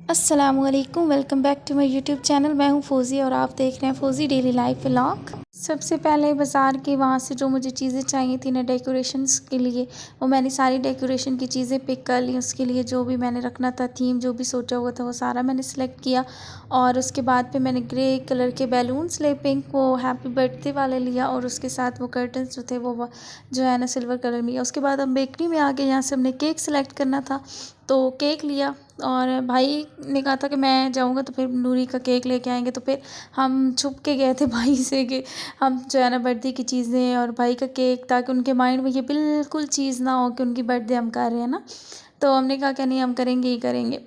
अस्सलामुअलैकुम, welcome back to my YouTube channel. मैं हूं फ़ोज़ी और आप देख रहे हैं फ़ोज़ी डेली लाइफ व्लॉग। सबसे पहले बाज़ार के वहाँ से जो मुझे चीज़ें चाहिए थी ना डेकोरेशंस के लिए, वो मैंने सारी डेकोरेशन की चीज़ें पिक कर ली। उसके लिए जो भी मैंने रखना था, थीम जो भी सोचा हुआ था, वो सारा मैंने सेलेक्ट किया। और उसके बाद फिर मैंने ग्रे कलर के बैलून्स ले, पिंक वो हैप्पी बर्थडे वाले लिया, और उसके साथ वो कर्टन्स जो थे वो जो है ना सिल्वर कलर में लिया। उसके बाद हम बेकरी में आ गए, यहाँ से हमने केक सेलेक्ट करना था, तो केक लिया। और भाई ने कहा था कि मैं जाऊंगा तो फिर नूरी का केक लेके आएंगे, तो फिर हम छुप के गए थे भाई से कि हम जो है ना बर्थडे की चीज़ें और भाई का केक, ताकि उनके माइंड में ये बिल्कुल चीज़ ना हो कि उनकी बर्थडे हम कर रहे हैं ना। तो हमने कहा कि नहीं, हम करेंगे ही करेंगे।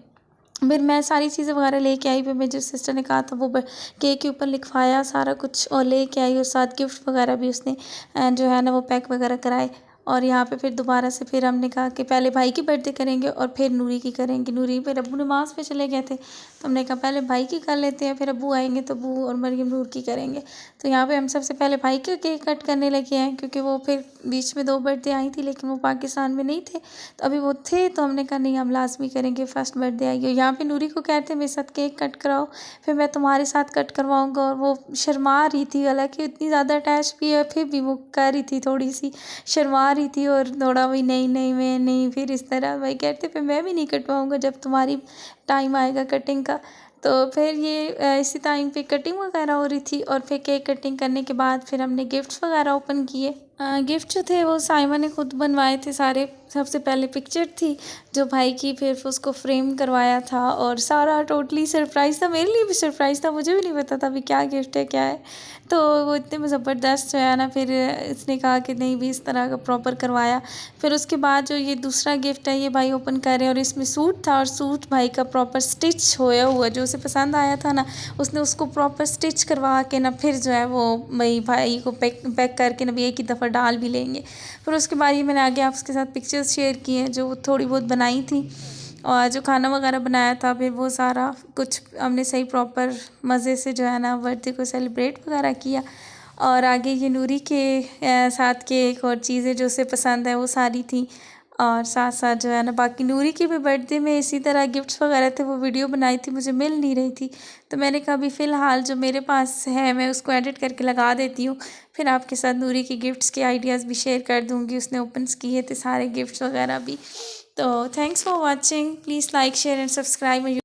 फिर मैं सारी चीज़ें वगैरह लेके आई। फिर मेरी सिस्टर ने कहा था वो केक के ऊपर लिखवाया सारा कुछ और लेके आई, और साथ गिफ्ट वगैरह भी उसने जो है ना वो पैक वगैरह कराए। और यहाँ पे फिर दोबारा से फिर हमने कहा कि पहले भाई की बर्थडे करेंगे और फिर नूरी की करेंगे। नूरी फिर अब्बू नमाज़ पे चले गए थे, तो हमने कहा पहले भाई की कर लेते हैं, फिर अब्बू आएंगे तो अब्बू और मरियम नूर की करेंगे। तो यहाँ पे हम सबसे पहले भाई का केक कट करने लगे हैं, क्योंकि वो फिर बीच में 2 बर्थडे आई थी, लेकिन वो पाकिस्तान में नहीं थे, तो अभी वो थे, तो हमने कहा नहीं, हम लाजमी करेंगे, फर्स्ट बर्थडे आई है। यहाँ पे नूरी को कहते मेरे साथ केक कट कराओ, फिर मैं तुम्हारे साथ कट करवाऊँगा। और वो शर्मा रही थी, हालांकि इतनी ज़्यादा अटैच भी है, फिर भी वो कर रही थी, थोड़ी सी शर्मा रही थी और थोड़ा भाई नहीं नहीं मैं नहीं। फिर इस तरह भाई कहते फिर मैं भी नहीं कटवाऊँगा जब तुम्हारी टाइम आएगा कटिंग का। तो फिर ये इसी टाइम पे कटिंग वगैरह हो रही थी, और फिर केक कटिंग करने के बाद फिर हमने गिफ्ट्स वगैरह ओपन किए। गिफ्ट जो थे वो साइमा ने खुद बनवाए थे सारे। सबसे पहले पिक्चर थी जो भाई की, फिर उसको फ्रेम करवाया था, और सारा टोटली सरप्राइज़ था, मेरे लिए भी सरप्राइज़ था, मुझे भी नहीं पता था अभी क्या गिफ्ट है क्या है। तो वो इतने ज़बरदस्त जो है ना, फिर इसने कहा कि नहीं भी इस तरह का प्रॉपर करवाया। फिर उसके बाद जो ये दूसरा गिफ्ट है ये भाई ओपन कर रहे हैं, और इसमें सूट था, और सूट भाई का प्रॉपर स्टिच होया हुआ, जो उसे पसंद आया था ना, उसने उसको प्रॉपर स्टिच करवा के ना फिर जो है वो भाई को पैक पैक करके ना भी एक ही दफ़ा डाल भी लेंगे। फिर उसके बाद ये मैंने आगे आपके साथ पिक्चर्स शेयर की हैं जो थोड़ी बहुत बनाई थी, और जो खाना वगैरह बनाया था, फिर वो सारा कुछ हमने सही प्रॉपर मज़े से जो है ना बर्थडे को सेलिब्रेट वगैरह किया। और आगे ये नूरी के साथ केक और चीज़ें जो उसे पसंद है वो सारी थी। और साथ साथ जो है ना बाकी नूरी की भी बर्थडे में इसी तरह गिफ्ट्स वगैरह थे, वो वीडियो बनाई थी, मुझे मिल नहीं रही थी, तो मैंने कहा अभी फ़िलहाल जो मेरे पास है मैं उसको एडिट करके लगा देती हूँ। फिर आपके साथ नूरी के गिफ्ट्स के आइडियाज़ भी शेयर कर दूँगी, उसने ओपन्स किए थे सारे गिफ्ट्स वगैरह भी। तो thanks for watching, please like share and subscribe.